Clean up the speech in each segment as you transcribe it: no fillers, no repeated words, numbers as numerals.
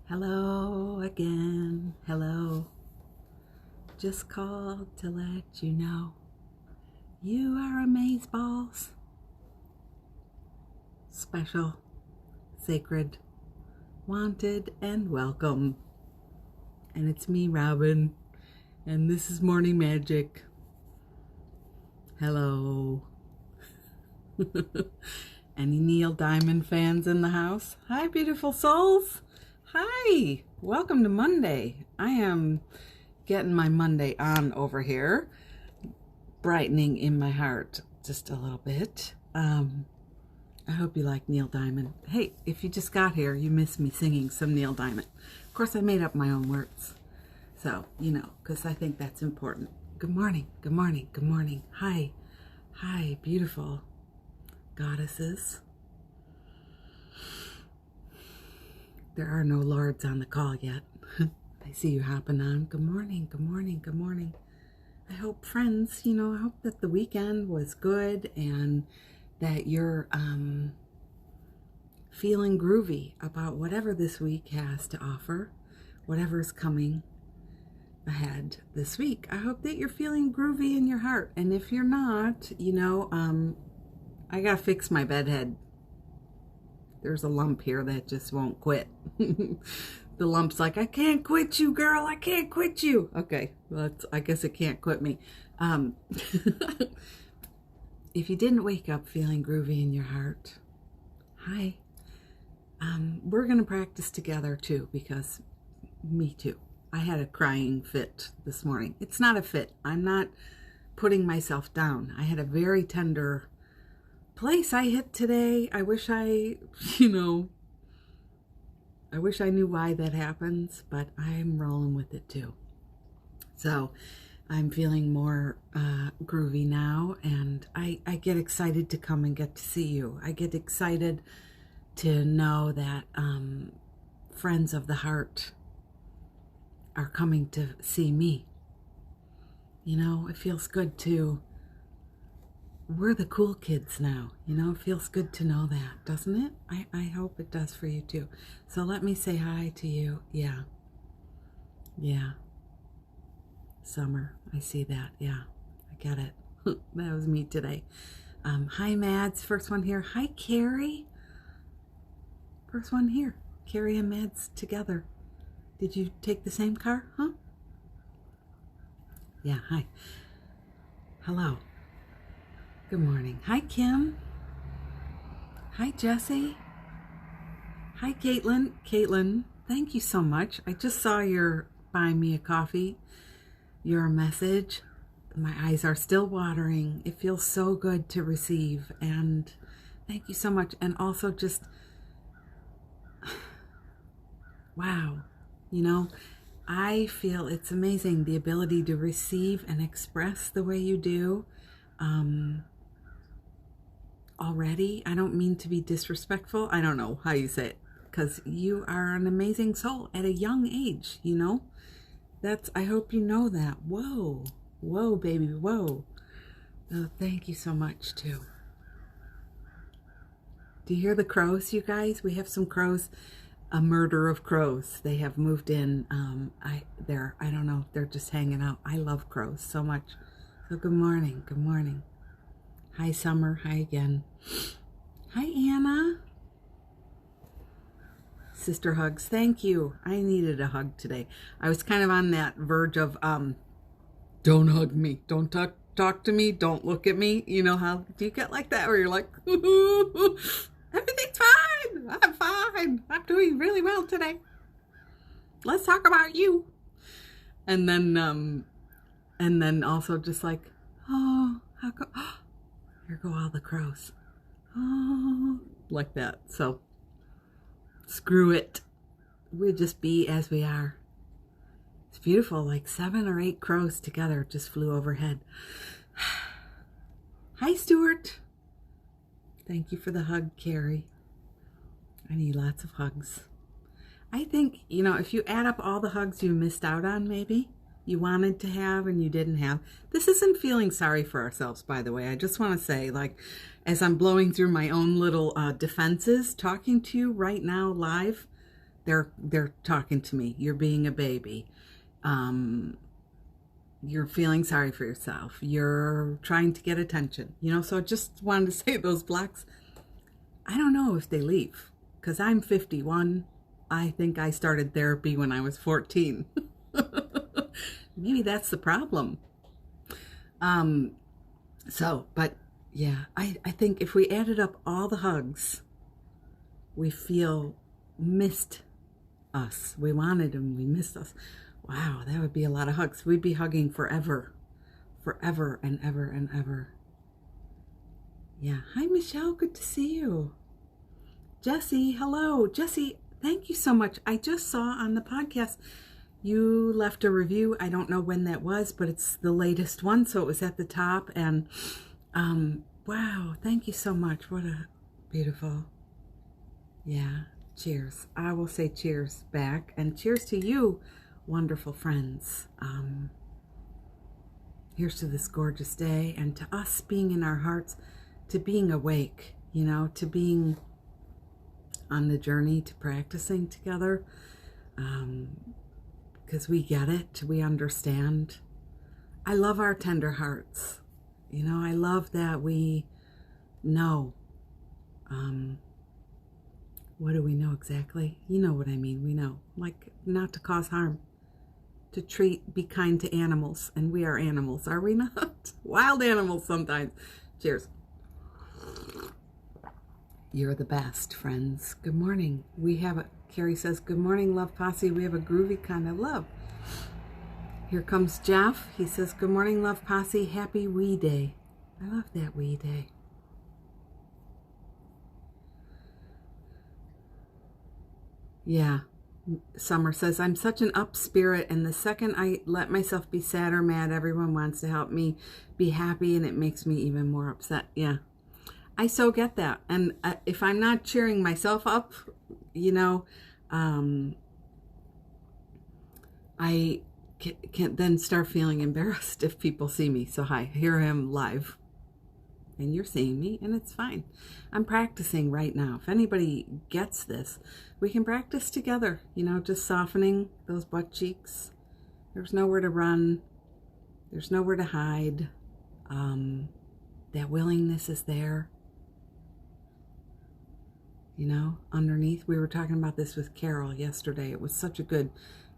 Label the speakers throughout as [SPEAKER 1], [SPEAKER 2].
[SPEAKER 1] Hello again, hello. Just called to let you know you are amazeballs. Special, sacred, wanted, and welcome. And it's me, Robin, and this is Morning Magic. Hello. Any Neil Diamond fans in the house? Hi, beautiful souls. Hi, welcome to Monday. I am getting my Monday on over here, brightening in my heart just a little bit. I hope you like Neil Diamond. Hey, if you just got here, you missed me singing some Neil Diamond. Of course, I made up my own words. So, you know, because I think that's important. Good morning, good morning, good morning. Hi, hi, beautiful goddesses. There are no lords on the call yet. I see you hopping on. Good morning, good morning, good morning. I hope, friends, I hope that the weekend was good and that you're feeling groovy about whatever this week has to offer, whatever's coming ahead this week. I hope that you're feeling groovy in your heart. And if you're not, I gotta fix my bedhead. There's a lump here that just won't quit. The lump's like, I can't quit you, girl. I can't quit you. Okay, well, I guess it can't quit me. If you didn't wake up feeling groovy in your heart, hi. We're going to practice together too, because me too. I had a crying fit this morning. It's not a fit. I'm not putting myself down. I had a very tender place I hit today. I wish I knew why that happens, but I'm rolling with it too. So I'm feeling more groovy now, and I get excited to come and get to see you. I get excited to know that friends of the heart are coming to see me. It feels good to we're the cool kids now. It feels good to know that, doesn't it? I hope it does for you too. So let me say hi to you. Yeah. Summer, I see that. Yeah, I get it. That was me today. Hi, Mads. First one here. Hi, Carrie. First one here. Carrie and Mads together. Did you take the same car? Huh? Yeah, hi. Hello. Good morning. Hi, Kim. Hi, Jesse. Hi, Caitlin. Caitlin, thank you so much. I just saw your buying me a coffee, your message. My eyes are still watering. It feels so good to receive. And thank you so much. And also just, wow. I feel it's amazing, the ability to receive and express the way you do. Already, I don't mean to be disrespectful. I don't know how you say it, because you are an amazing soul at a young age, I hope you know that. Whoa, baby, whoa. Oh, thank you so much, too. Do you hear the crows, you guys? We have some crows, a murder of crows. They have moved in. I don't know, they're just hanging out. I love crows so much. So good morning, good morning. Hi, Summer. Hi again. Hi, Anna. Sister hugs. Thank you. I needed a hug today. I was kind of on that verge of, don't hug me. Don't talk to me. Don't look at me. How do you get like that? Where you're like, everything's fine. I'm fine. I'm doing really well today. Let's talk about you. And then also just like, oh, how come? Here go all the crows. Oh, like that. So, screw it. We'll just be as we are. It's beautiful. Like 7 or 8 crows together just flew overhead. Hi, Stuart. Thank you for the hug, Carrie. I need lots of hugs. I think, if you add up all the hugs you missed out on, maybe, you wanted to have and you didn't have. This isn't feeling sorry for ourselves, by the way. I just want to say, as I'm blowing through my own little defenses, talking to you right now live, they're talking to me. You're being a baby. You're feeling sorry for yourself. You're trying to get attention. So I just wanted to say those blocks, I don't know if they leave, because I'm 51. I think I started therapy when I was 14. Maybe that's the problem. But yeah, I think if we added up all the hugs we feel missed us, we wanted them, we missed us. Wow, that would be a lot of hugs. We'd be hugging forever and ever and ever. Yeah. Hi, Michelle. Good to see you. Jessie, hello. Jessie, thank you so much. I just saw on the podcast you left a review. I don't know when that was, but it's the latest one, so it was at the top. And wow, thank you so much. What a beautiful. Yeah. Cheers. I will say cheers back, and cheers to you, wonderful friends. Here's to this gorgeous day, and to us being in our hearts, to being awake, to being on the journey to practicing together, because we get it, we understand. I love our tender hearts. I love that we know. What do we know exactly? You know what I mean. We know, like, not to cause harm, to be kind to animals. And we are animals, are we not? Wild animals sometimes. Cheers. You're the best, friends. Good morning. Carrie says, good morning, Love Posse. We have a groovy kind of love. Here comes Jeff. He says, good morning, Love Posse. Happy Wee Day. I love that Wee Day. Yeah. Summer says, I'm such an up spirit, and the second I let myself be sad or mad, everyone wants to help me be happy, and it makes me even more upset. Yeah. I so get that. And if I'm not cheering myself up, I can then start feeling embarrassed if people see me. So hi, here I am live. And you're seeing me, and it's fine. I'm practicing right now. If anybody gets this, we can practice together, just softening those butt cheeks. There's nowhere to run. There's nowhere to hide. That willingness is there. Underneath. We were talking about this with Carol yesterday. It was such a good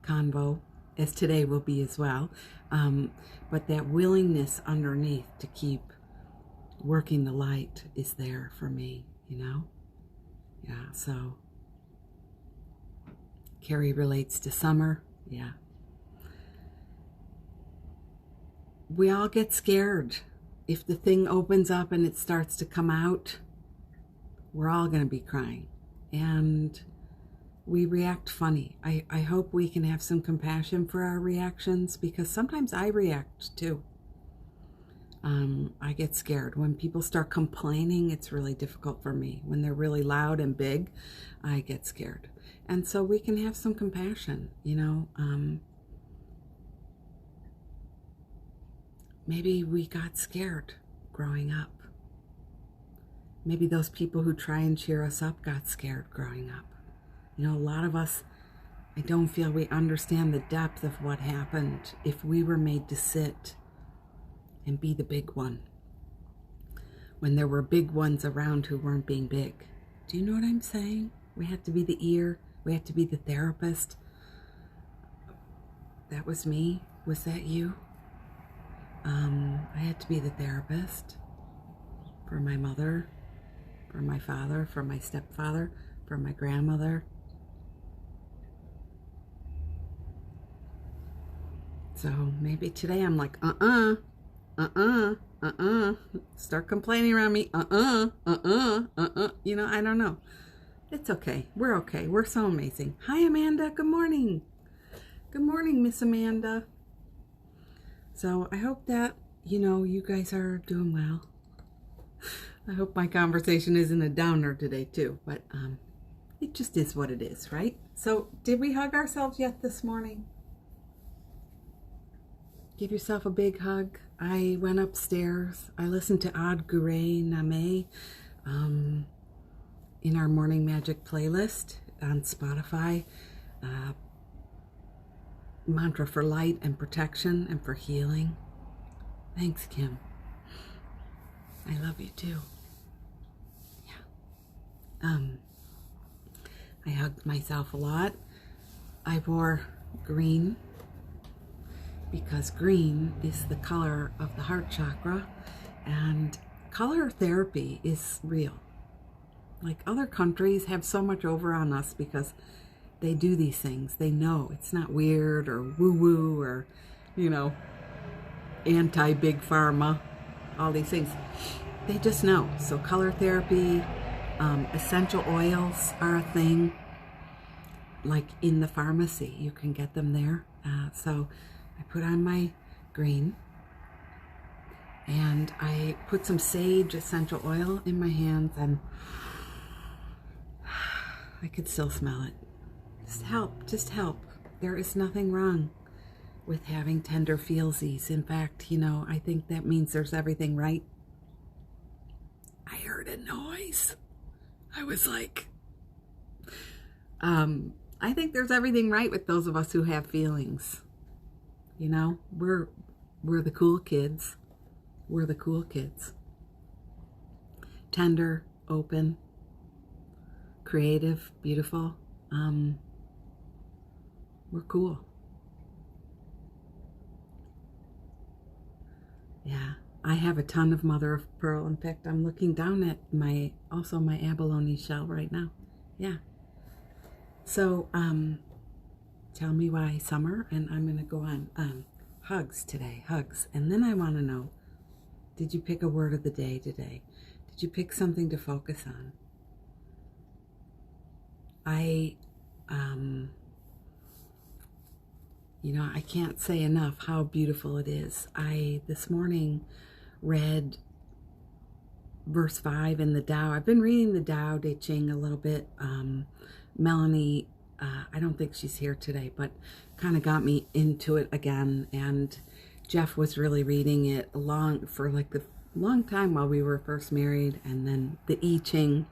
[SPEAKER 1] convo, as today will be as well. But that willingness underneath to keep working the light is there for me, Yeah, so Carrie relates to summer. Yeah. We all get scared. If the thing opens up and it starts to come out, we're all going to be crying. And we react funny. I hope we can have some compassion for our reactions, because sometimes I react too. I get scared. When people start complaining, it's really difficult for me. When they're really loud and big, I get scared. And so we can have some compassion, maybe we got scared growing up. Maybe those people who try and cheer us up got scared growing up. A lot of us, I don't feel we understand the depth of what happened if we were made to sit and be the big one when there were big ones around who weren't being big. Do you know what I'm saying? We had to be the ear. We had to be the therapist. That was me. Was that you? I had to be the therapist for my mother, for my father, for my stepfather, for my grandmother. So maybe today I'm like, start complaining around me. I don't know. It's okay. We're okay. We're so amazing. Hi, Amanda. Good morning. Good morning, Miss Amanda. So I hope that, you guys are doing well. I hope my conversation isn't a downer today too, but it just is what it is, right? So did we hug ourselves yet this morning? Give yourself a big hug. I went upstairs. I listened to Aad Guray Nameh in our Morning Magic playlist on Spotify. mantra for light and protection and for healing. Thanks, Kim. I love you too. Yeah. I hugged myself a lot. I wore green because green is the color of the heart chakra, and color therapy is real. Like, other countries have so much over on us because they do these things. They know it's not weird or woo-woo or, anti-big pharma, all these things. They just know. So color therapy, essential oils are a thing. Like in the pharmacy, you can get them there. So I put on my green, and I put some sage essential oil in my hands, and I could still smell it. Just help. There is nothing wrong with having tender feelsies. In fact, I think that means there's everything right. I heard a noise. I was like, I think there's everything right with those of us who have feelings. We're the cool kids. We're the cool kids. Tender, open, creative, beautiful. We're cool. Yeah, I have a ton of mother of pearl. In fact, I'm looking down at my abalone shell right now. Yeah. So, tell me why summer, and I'm going to go on hugs today, hugs. And then I want to know, did you pick a word of the day today? Did you pick something to focus on? I can't say enough how beautiful it is. I, this morning, read verse 5 in the Tao. I've been reading the Tao Te Ching a little bit. Melanie, I don't think she's here today, but kind of got me into it again. And Jeff was really reading it for like the long time while we were first married. And then the I Ching,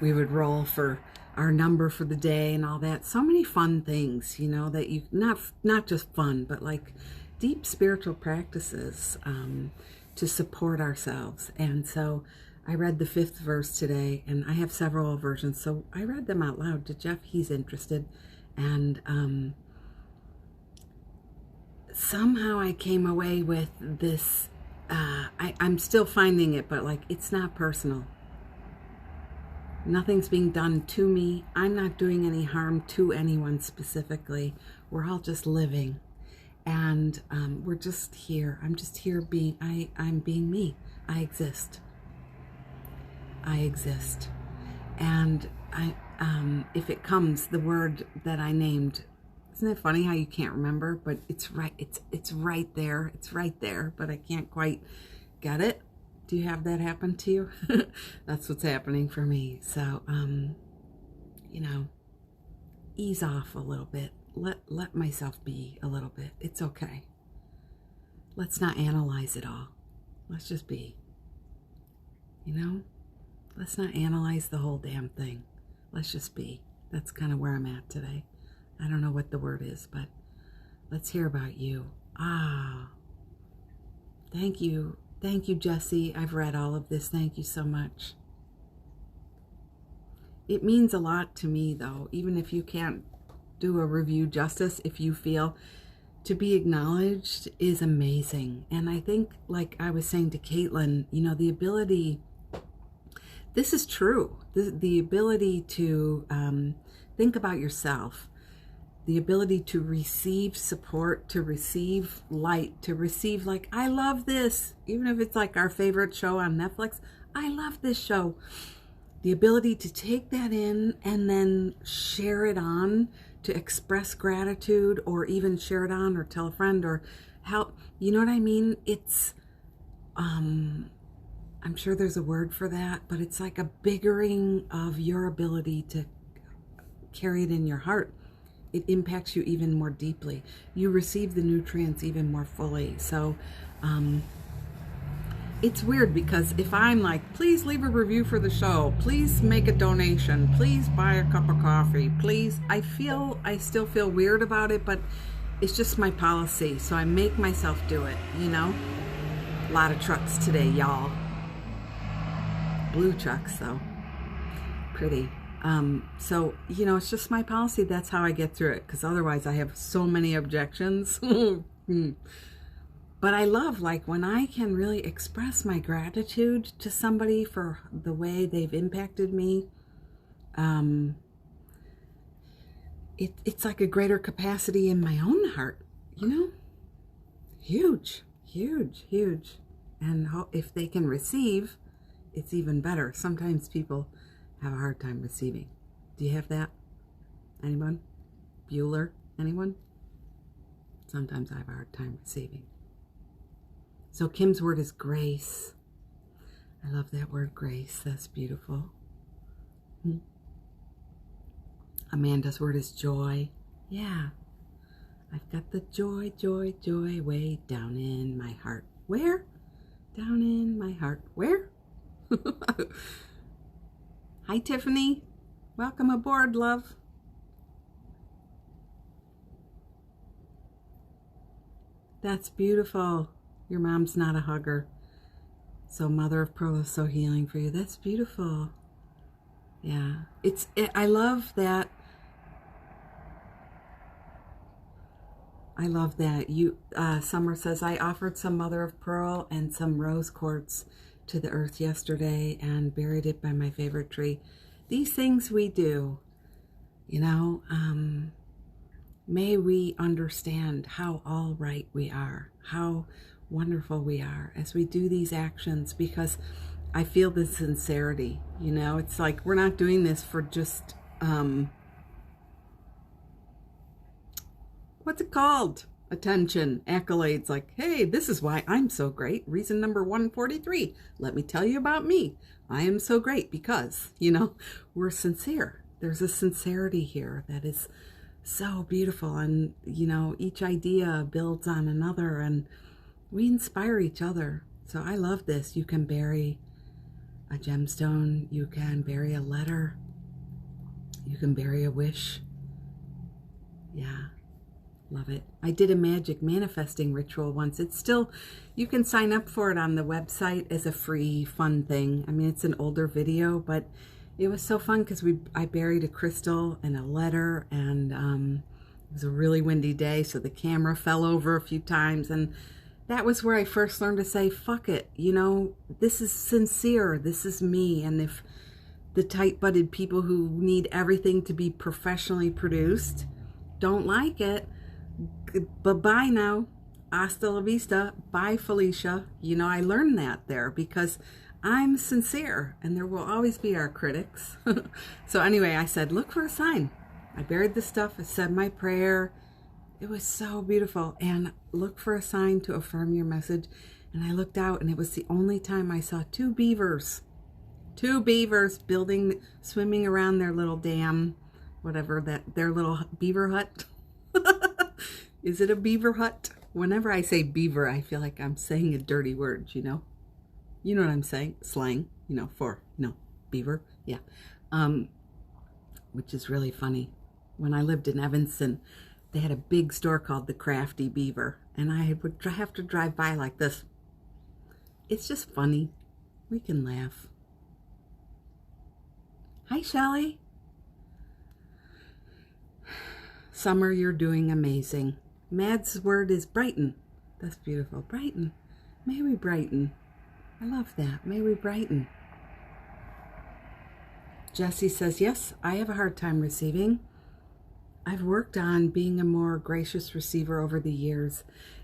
[SPEAKER 1] we would roll for our number for the day and all that. So many fun things, that you, not just fun, but like deep spiritual practices to support ourselves. And so I read the 5th verse today, and I have several versions, so I read them out loud to Jeff. He's interested. And somehow I came away with this, I'm still finding it, but like, it's not personal. Nothing's being done to me. I'm not doing any harm to anyone specifically. We're all just living. And we're just here. I'm just here being, I'm being me. I exist. And if it comes, the word that I named, isn't it funny how you can't remember, but it's right. It's right there. It's right there, but I can't quite get it. Do you have that happen to you? That's what's happening for me. So, ease off a little bit. Let myself be a little bit. It's okay. Let's not analyze it all. Let's just be. Let's not analyze the whole damn thing. Let's just be. That's kind of where I'm at today. I don't know what the word is, but let's hear about you. Thank you. Thank you, Jessie. I've read all of this. Thank you so much. It means a lot to me, though, even if you can't do a review justice, if you feel to be acknowledged is amazing. And I think, like I was saying to Caitlin, the ability, this is true, the ability to think about yourself, the ability to receive support, to receive light, to receive like, I love this, even if it's like our favorite show on Netflix, I love this show. The ability to take that in and then share it on, to express gratitude, or even share it on or tell a friend or help. You know what I mean? It's, I'm sure there's a word for that, but it's like a biggering of your ability to carry it in your heart. It impacts you even more deeply. You receive the nutrients even more fully. So it's weird because if I'm like, please leave a review for the show, please make a donation, please buy a cup of coffee, please, I still feel weird about it, but it's just my policy. So I make myself do it, you know? A lot of trucks today, y'all. Blue trucks, though. Pretty. So, you know, it's just my policy. That's how I get through it, because otherwise I have so many objections. But I love, like, when I can really express my gratitude to somebody for the way they've impacted me. It's like a greater capacity in my own heart, you know? Huge, huge, huge. And if they can receive, it's even better. Sometimes people have a hard time receiving. Do you have that? Anyone? Bueller? Anyone? Sometimes I have a hard time receiving. So Kim's word is grace. I love that word, grace. That's beautiful. Amanda's word is joy. Yeah. I've got the joy, joy, joy way down in my heart. Where? Down in my heart. Where? Hi, Tiffany. Welcome aboard, love. That's beautiful. Your mom's not a hugger. So Mother of Pearl is so healing for you. That's beautiful. Yeah. I love that. I love that. Summer says, I offered some Mother of Pearl and some rose quartz to the earth yesterday and buried it by my favorite tree. These things we do, you know, may we understand how all right we are, how wonderful we are as we do these actions, because I feel the sincerity, you know. It's like we're not doing this for just, what's it called? Attention, accolades, like, hey, this is why I'm so great. Reason number 143. Let me tell you about me. I am so great because, you know, we're sincere. There's a sincerity here that is so beautiful. And, you know, each idea builds on another and we inspire each other. So I love this. You can bury a gemstone. You can bury a letter. You can bury a wish. Yeah. Love it. I did a magic manifesting ritual once. It's still, you can sign up for it on the website as a free fun thing. I mean, it's an older video, but it was so fun because I buried a crystal and a letter, and it was a really windy day, so the camera fell over a few times, and that was where I first learned to say, fuck it, you know, this is sincere, this is me. And if the tight-butted people who need everything to be professionally produced don't like it, bye-bye now. Hasta la vista. Bye, Felicia. You know, I learned that there because I'm sincere and there will always be our critics. So anyway, I said, look for a sign. I buried the stuff. I said my prayer. It was so beautiful. And look for a sign to affirm your message. And I looked out and it was the only time I saw two beavers building, swimming around their little dam, whatever, their little beaver hut. Is it a beaver hut? Whenever I say beaver, I feel like I'm saying a dirty word, you know? You know what I'm saying? Slang, you know, beaver. Yeah. Which is really funny. When I lived in Evanston, they had a big store called the Crafty Beaver, and I would have to drive by like this. It's just funny. We can laugh. Hi, Shelley. Summer, you're doing amazing. Mad's word is brighten. That's beautiful. Brighten. May we brighten. I love that. May we brighten. Jessie says, yes, I have a hard time receiving. I've worked on being a more gracious receiver over the years.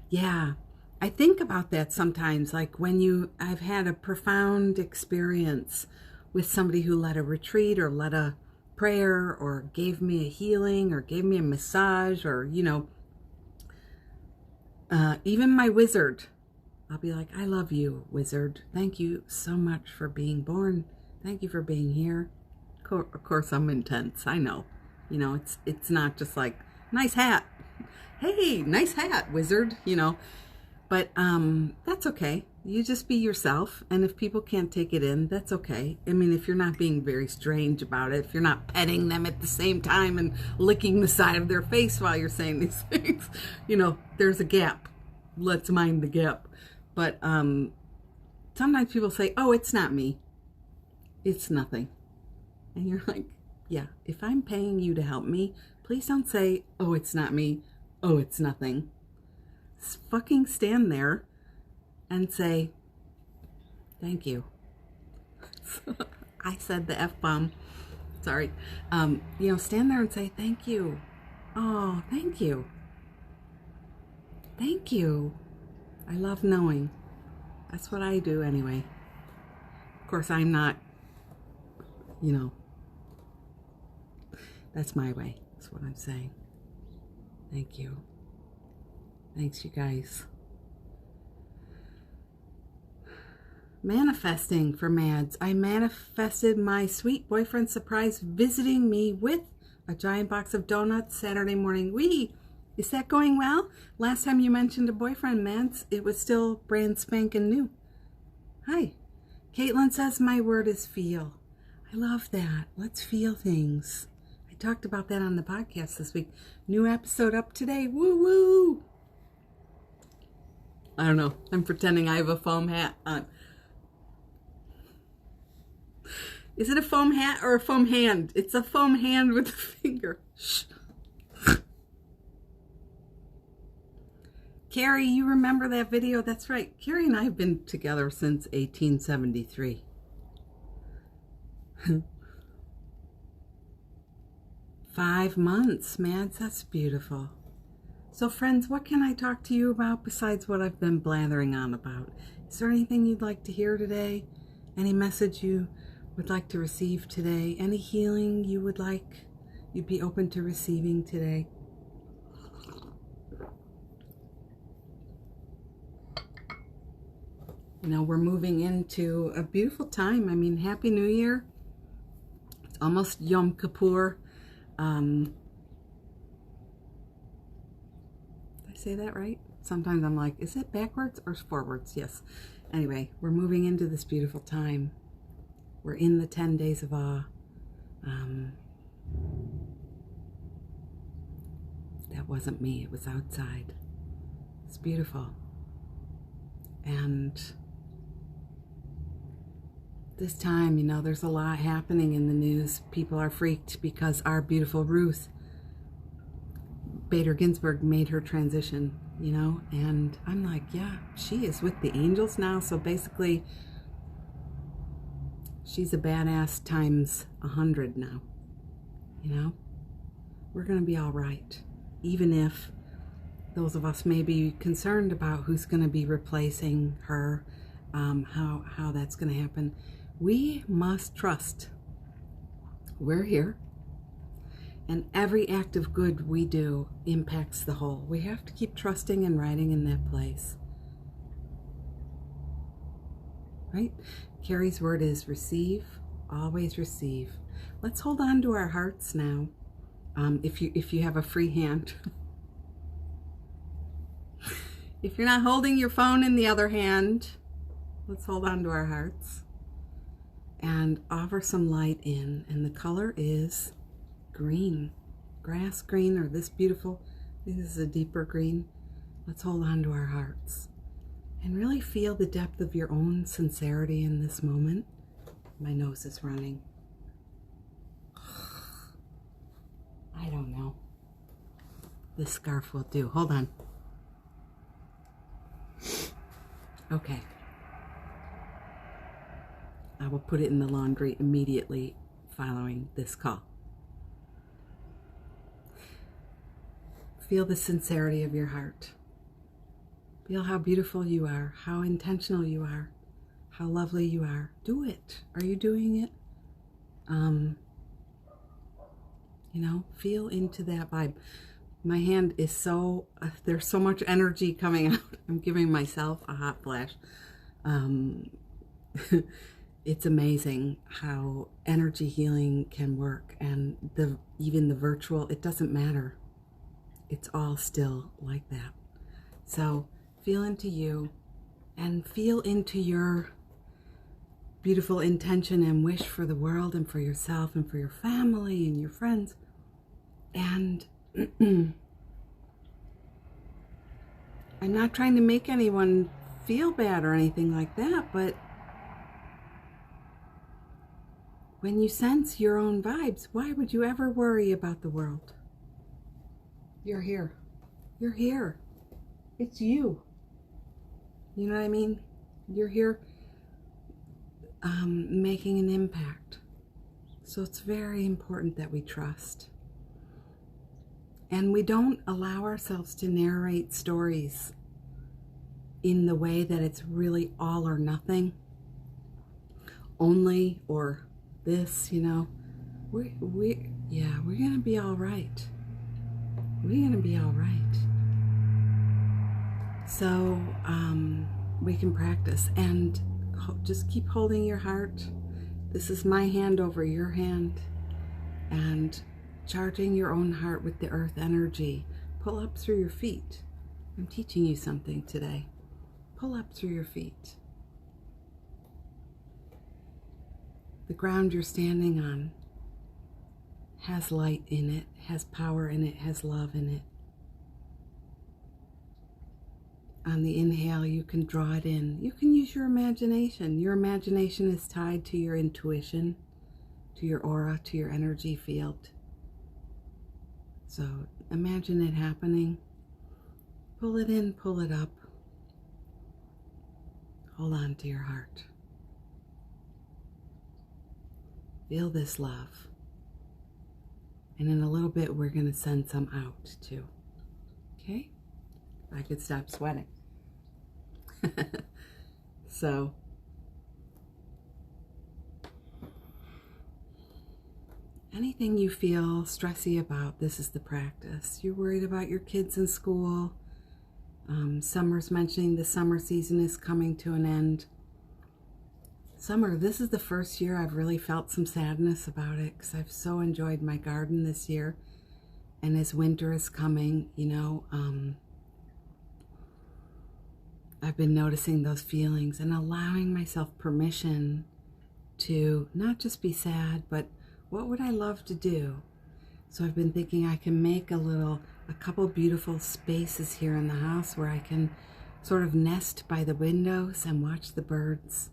[SPEAKER 1] Yeah, I think about that sometimes, like when I've had a profound experience with somebody who led a retreat or led a prayer or gave me a healing or gave me a massage, or, you know, even my wizard. I'll be like, I love you, wizard. Thank you so much for being born. Thank you for being here. Of course, I'm intense. I know. You know, it's not just like, nice hat. Hey, nice hat, wizard, you know. But that's okay. You just be yourself, and if people can't take it in, that's okay. I mean, if you're not being very strange about it, if you're not petting them at the same time and licking the side of their face while you're saying these things, there's a gap. Let's mind the gap. But sometimes people say, oh, it's not me. It's nothing. And you're like, yeah, if I'm paying you to help me, please don't say, oh, it's not me. Oh, it's nothing. Fucking stand there and say, thank you. I said the F-bomb. Sorry. Stand there and say, thank you. Oh, thank you. Thank you. I love knowing. That's what I do anyway. Of course, I'm not, that's my way. That's what I'm saying. Thank you. Thanks, you guys. Manifesting for Mads. I manifested my sweet boyfriend surprise visiting me with a giant box of donuts Saturday morning. Wee! Is that going well? Last time you mentioned a boyfriend, Mads, it was still brand spanking new. Hi. Caitlin says my word is feel. I love that. Let's feel things. I talked about that on the podcast this week. New episode up today. Woo woo! I don't know. I'm pretending I have a foam hat on. Is it a foam hat or a foam hand? It's a foam hand with a finger. Shh. Carrie, you remember that video? That's right. Carrie and I have been together since 1873. 5 months, Mads. That's beautiful. So, friends, what can I talk to you about besides what I've been blathering on about? Is there anything you'd like to hear today? Any message you would like to receive today? Any healing you'd be open to receiving today? We're moving into a beautiful time. I mean, Happy New Year. It's almost Yom Kippur. Did I say that right? Sometimes I'm like, is it backwards or forwards? Yes. Anyway, we're moving into this beautiful time. We're in the 10 days of awe. That wasn't me. It was outside. It's beautiful. And this time, there's a lot happening in the news. People are freaked because our beautiful Ruth Bader Ginsburg made her transition, and I'm like, yeah, she is with the angels now. So basically, she's a badass times 100 now. We're going to be all right. Even if those of us may be concerned about who's going to be replacing her, how that's going to happen. We must trust. We're here. And every act of good we do impacts the whole. We have to keep trusting and riding in that place. Right? Carrie's word is receive, always receive. Let's hold on to our hearts now. If you have a free hand. If you're not holding your phone in the other hand, let's hold on to our hearts and offer some light in. And the color is green, grass green, or this is a deeper green. Let's hold on to our hearts and really feel the depth of your own sincerity in this moment. My nose is running. I don't know. This scarf will do. Hold on. Okay. I will put it in the laundry immediately following this call. Feel the sincerity of your heart. Feel how beautiful you are, how intentional you are, how lovely you are. Do it. Are you doing it? Feel into that vibe. My hand is there's so much energy coming out. I'm giving myself a hot flash. It's amazing how energy healing can work, and even the virtual, it doesn't matter. It's all still like that. So feel into you, and feel into your beautiful intention and wish for the world and for yourself and for your family and your friends. And I'm not trying to make anyone feel bad or anything like that, but when you sense your own vibes, why would you ever worry about the world? You're here. You're here. It's you. You know what I mean? You're here making an impact. So it's very important that we trust. And we don't allow ourselves to narrate stories in the way that it's really all or nothing. Only or this, you know. We're gonna be all right. We're gonna be all right. So we can practice and just keep holding your heart. This is my hand over your hand, and charging your own heart with the earth energy. Pull up through your feet. I'm teaching you something today. Pull up through your feet. The ground you're standing on has light in it, has power in it, has love in it. On the inhale, you can draw it in. You can use your imagination. Your imagination is tied to your intuition, to your aura, to your energy field. So imagine it happening. Pull it in, pull it up. Hold on to your heart. Feel this love. And in a little bit, we're going to send some out too. Okay? I could stop sweating. So, anything you feel stressy about, this is the practice. You're worried about your kids in school. Summer's mentioning the summer season is coming to an end. Summer, this is the first year I've really felt some sadness about it because I've so enjoyed my garden this year. And as winter is coming, you know, I've been noticing those feelings and allowing myself permission to not just be sad, but what would I love to do? So I've been thinking I can make a couple beautiful spaces here in the house where I can sort of nest by the windows and watch the birds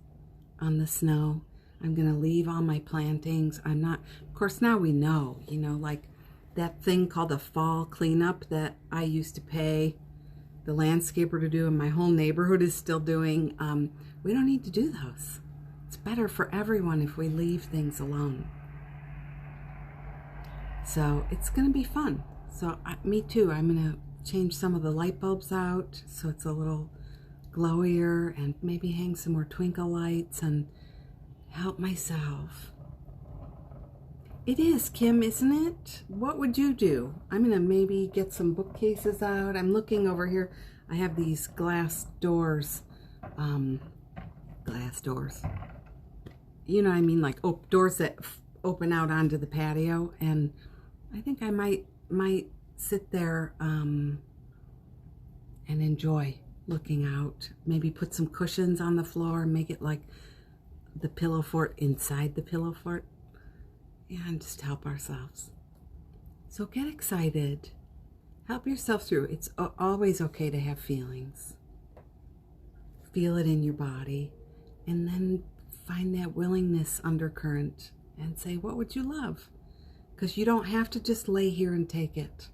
[SPEAKER 1] on the snow. I'm going to leave all my plantings. Of course, now we know, you know, like that thing called a fall cleanup that I used to pay the landscaper to do and my whole neighborhood is still doing. We don't need to do those. It's better for everyone if we leave things alone. So it's going to be fun. So me too, I'm going to change some of the light bulbs out so it's a little glowier and maybe hang some more twinkle lights and help myself. It is, Kim, isn't it? What would you do? I'm going to maybe get some bookcases out. I'm looking over here. I have these glass doors. Glass doors. You know what I mean? Like doors that open out onto the patio. And I think I might sit there and enjoy looking out. Maybe put some cushions on the floor and make it like the pillow fort inside the pillow fort. And just help ourselves. So get excited. Help yourself through. It's always okay to have feelings. Feel it in your body. And then find that willingness undercurrent and say, what would you love? Because you don't have to just lay here and take it.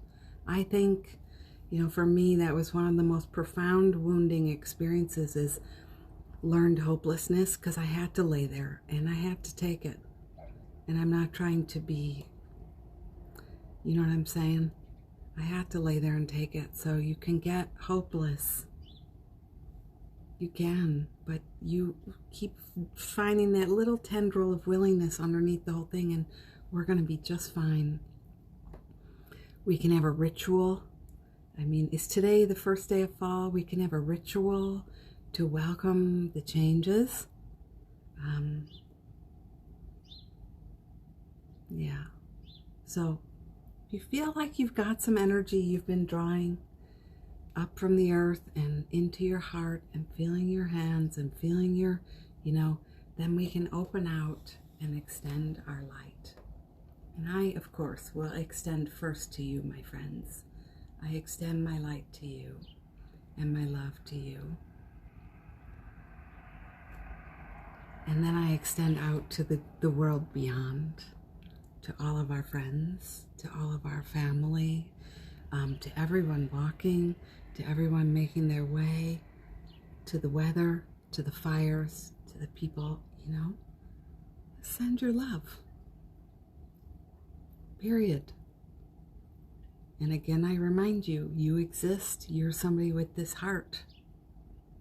[SPEAKER 1] I think, you know, for me, that was one of the most profound wounding experiences is learned hopelessness because I had to lay there and I had to take it. And I'm not trying to be, you know what I'm saying? I had to lay there and take it. So you can get hopeless. You can, but you keep finding that little tendril of willingness underneath the whole thing and we're going to be just fine. We can have a ritual. I mean, is today the first day of fall? We can have a ritual to welcome the changes. Yeah. So if you feel like you've got some energy you've been drawing, up from the earth and into your heart and feeling your hands and feeling your, then we can open out and extend our light. And I, of course, will extend first to you, my friends. I extend my light to you and my love to you. And then I extend out to the world beyond, to all of our friends, to all of our family, to everyone walking, to everyone making their way, to the weather, to the fires, to the people, Send your love. Period. And again, I remind you, you exist. You're somebody with this heart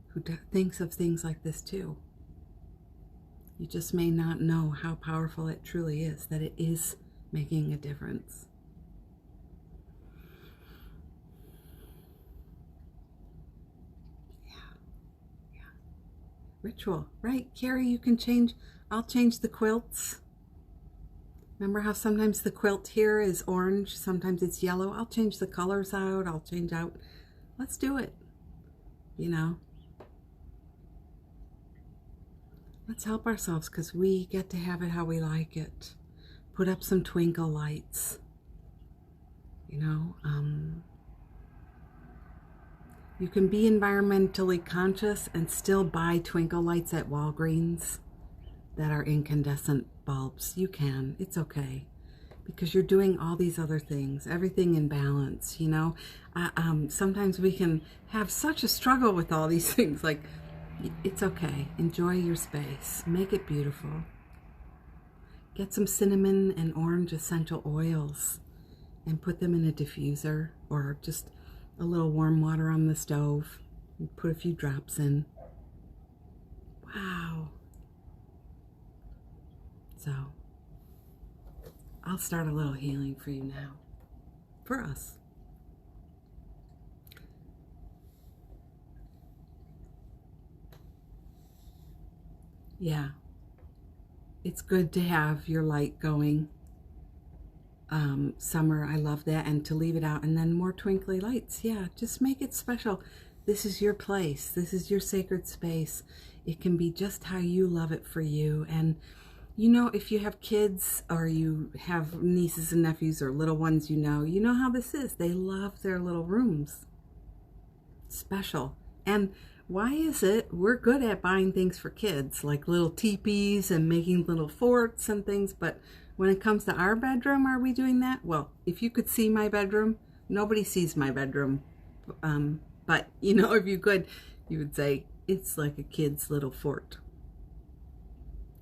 [SPEAKER 1] who thinks of things like this too. You just may not know how powerful it truly is, that it is making a difference. Yeah. Ritual, right? Carrie, you can change. I'll change the quilts. Remember how sometimes the quilt here is orange, sometimes it's yellow? I'll change the colors out. I'll change out. Let's do it. Let's help ourselves because we get to have it how we like it. Put up some twinkle lights. You can be environmentally conscious and still buy twinkle lights at Walgreens that are incandescent bulbs. You can. It's okay. Because you're doing all these other things. Everything in balance, Sometimes we can have such a struggle with all these things. Like, it's okay. Enjoy your space. Make it beautiful. Get some cinnamon and orange essential oils and put them in a diffuser or just a little warm water on the stove. And put a few drops in. Wow. So, I'll start a little healing for you now. For us. Yeah. It's good to have your light going. Summer, I love that. And to leave it out. And then more twinkly lights. Yeah, just make it special. This is your place. This is your sacred space. It can be just how you love it for you. And if you have kids or you have nieces and nephews or little ones, you know how this is. They love their little rooms. Special. And why is it we're good at buying things for kids, like little teepees and making little forts and things, but when it comes to our bedroom, are we doing that? Well, if you could see my bedroom, nobody sees my bedroom. But, if you could, you would say, it's like a kid's little fort.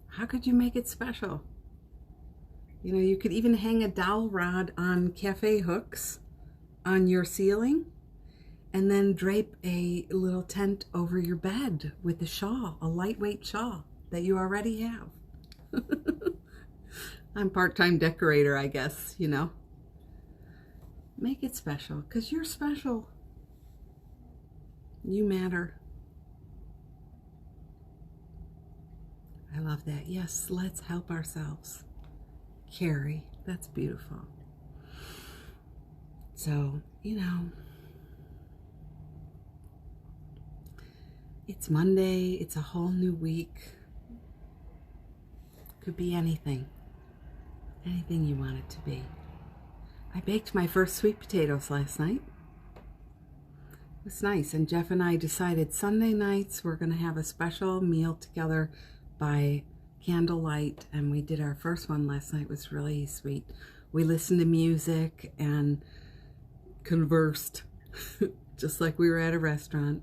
[SPEAKER 1] How could you make it special? You could even hang a dowel rod on cafe hooks on your ceiling and then drape a little tent over your bed with a shawl, a lightweight shawl that you already have. I'm part-time decorator, I guess, Make it special because you're special. You matter. I love that. Yes, let's help ourselves. Carrie, that's beautiful. So, it's Monday. It's a whole new week. Could be anything. Anything you want it to be. I baked my first sweet potatoes last night. It was nice. And Jeff and I decided Sunday nights we're going to have a special meal together by candlelight, and we did our first one last night. It was really sweet. We listened to music and conversed just like we were at a restaurant.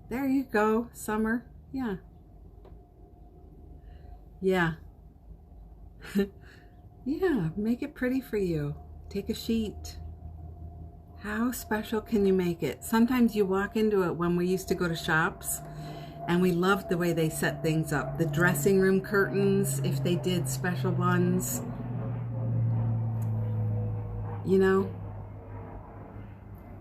[SPEAKER 1] There you go, Summer. Yeah. Yeah. Yeah, make it pretty for you. Take a sheet. How special can you make it? Sometimes you walk into it when we used to go to shops and we loved the way they set things up. The dressing room curtains, if they did special ones.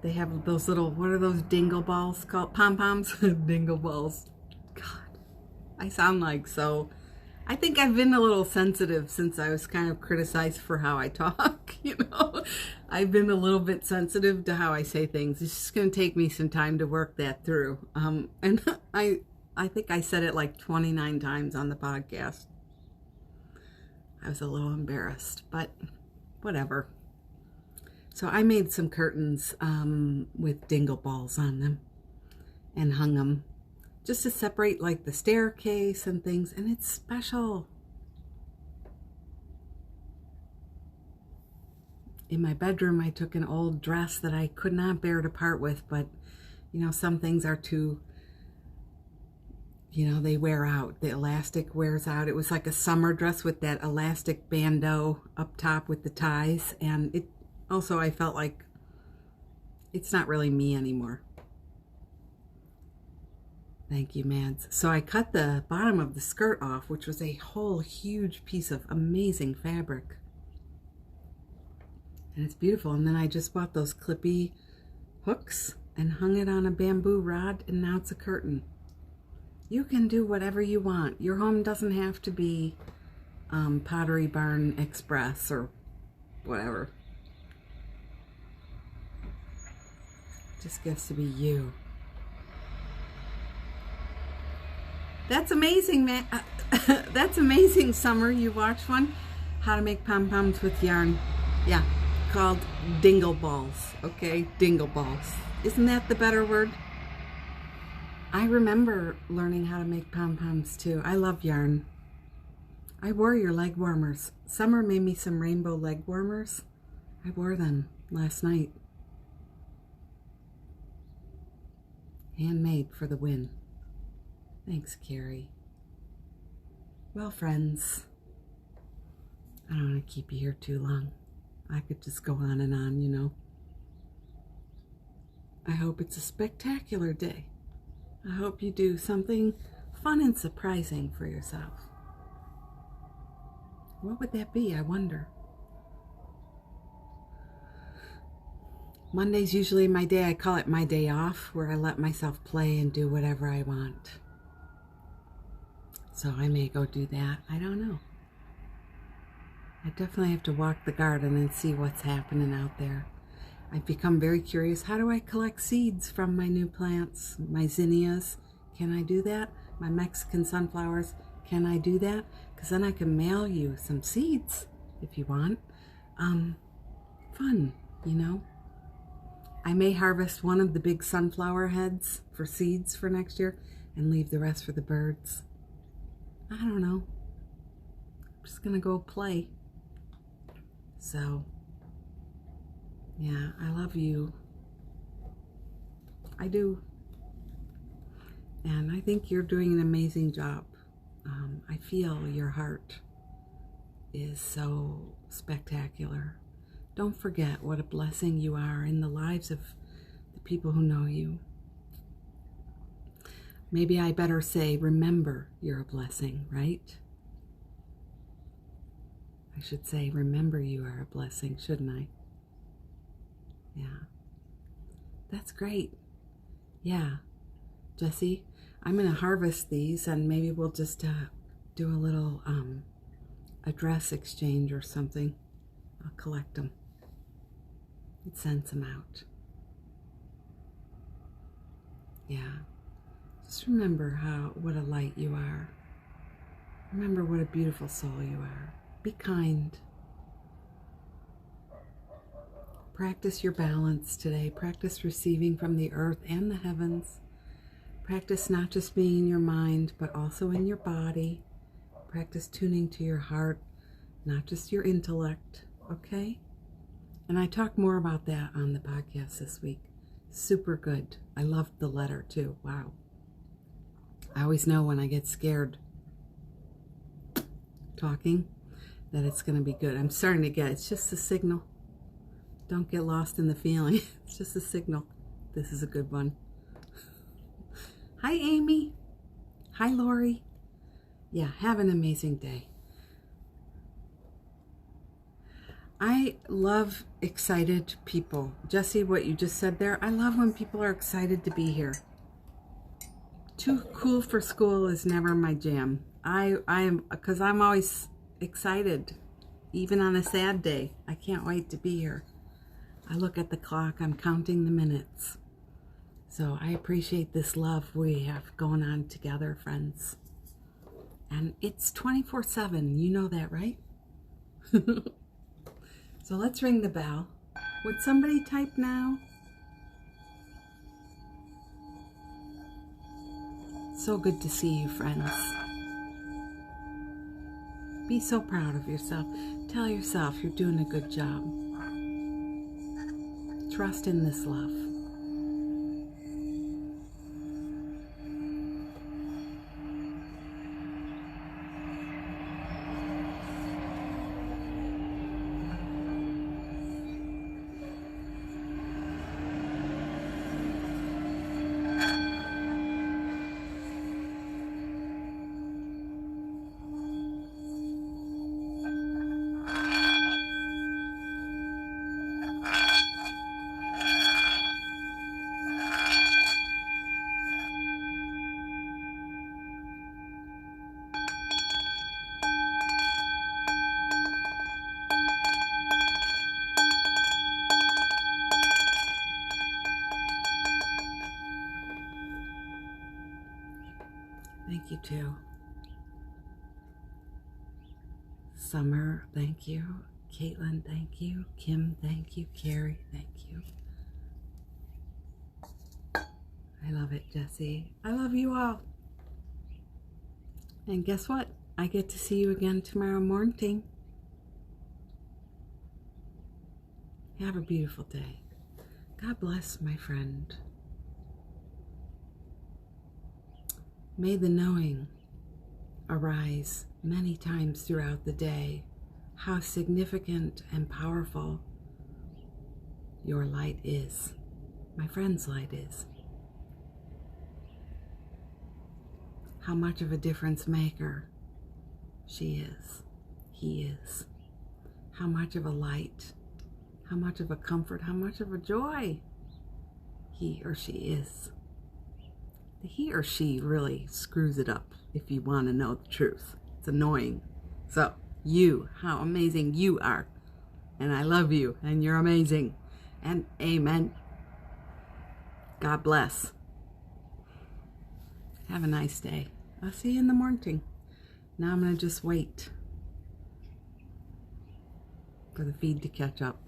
[SPEAKER 1] They have those little, what are those dingle balls called? Pom-poms? Dingle balls. God, I sound like so. I think I've been a little sensitive since I was kind of criticized for how I talk. You know, I've been a little bit sensitive to how I say things. It's just going to take me some time to work that through. And I think I said it like 29 times on the podcast. I was a little embarrassed, but whatever. So I made some curtains with dingle balls on them and hung them just to separate like the staircase and things, and it's special. In my bedroom, I took an old dress that I could not bear to part with, but you know, some things are too, you know, they wear out. The elastic wears out. It was like a summer dress with that elastic bandeau up top with the ties, and it also, I felt like it's not really me anymore. Thank you, Mads. So I cut the bottom of the skirt off, which was a whole huge piece of amazing fabric. And it's beautiful. And then I just bought those clippy hooks and hung it on a bamboo rod, and now it's a curtain. You can do whatever you want. Your home doesn't have to be Pottery Barn Express or whatever. It just gets to be you. That's amazing, man. That's amazing, Summer. You watched one? How to make pom-poms with yarn. Yeah, called dingle balls. Okay, dingle balls. Isn't that the better word? I remember learning how to make pom-poms too. I love yarn. I wore your leg warmers. Summer made me some rainbow leg warmers. I wore them last night. Handmade for the win. Thanks, Carrie. Well, friends, I don't want to keep you here too long. I could just go on, you know. I hope it's a spectacular day. I hope you do something fun and surprising for yourself. What would that be, I wonder? Monday's usually my day. I call it my day off, where I let myself play and do whatever I want. So I may go do that. I don't know. I definitely have to walk the garden and see what's happening out there. I've become very curious. How do I collect seeds from my new plants? My zinnias, can I do that? My Mexican sunflowers, can I do that? Because then I can mail you some seeds if you want. Fun, you know. I may harvest one of the big sunflower heads for seeds for next year and leave the rest for the birds. I don't know. I'm just gonna go play. So, yeah, I love you. I do. And I think you're doing an amazing job. I feel your heart is so spectacular. Don't forget what a blessing you are in the lives of the people who know you. Maybe I better say, remember you're a blessing, right? I should say, remember you are a blessing, shouldn't I? Yeah. That's great. Yeah. Jesse, I'm going to harvest these, and maybe we'll just do a little address exchange or something. I'll collect them and send some out. Yeah. Just remember what a light you are. Remember what a beautiful soul you are. Be kind. Practice your balance today. Practice receiving from the earth and the heavens. Practice not just being in your mind, but also in your body. Practice tuning to your heart, not just your intellect, okay? And I talk more about that on the podcast this week. Super good. I loved the letter too. Wow. I always know when I get scared talking that it's going to be good. I'm starting to get, it's just a signal. Don't get lost in the feeling. It's just a signal. This is a good one. Hi, Amy. Hi, Lori. Yeah, have an amazing day. I love excited people. Jesse, what you just said there, I love when people are excited to be here. Too cool for school is never my jam. I am, because I'm always excited. even on a sad day. I can't wait to be here. I look at the clock, I'm counting the minutes. So I appreciate this love we have going on together, friends. And it's 24/7, you know that, right? So let's ring the bell. Would somebody type now? So good to see you, friends. Be so proud of yourself. Tell yourself you're doing a good job. Trust in this love. Thank you too. Summer, thank you. Caitlin, thank you. Kim, thank you. Carrie, thank you. I love it, Jesse. I love you all. And guess what? I get to see you again tomorrow morning. Have a beautiful day. God bless, my friend. May the knowing arise many times throughout the day how significant and powerful your light is. My friend's light is. How much of a difference maker she is, he is. How much of a light, how much of a comfort, how much of a joy he or she is. The he or she really screws it up if you want to know the truth. It's annoying. So, you, how amazing you are. And I love you, and you're amazing. And amen. God bless. Have a nice day. I'll see you in the morning. Now I'm going to just wait for the feed to catch up.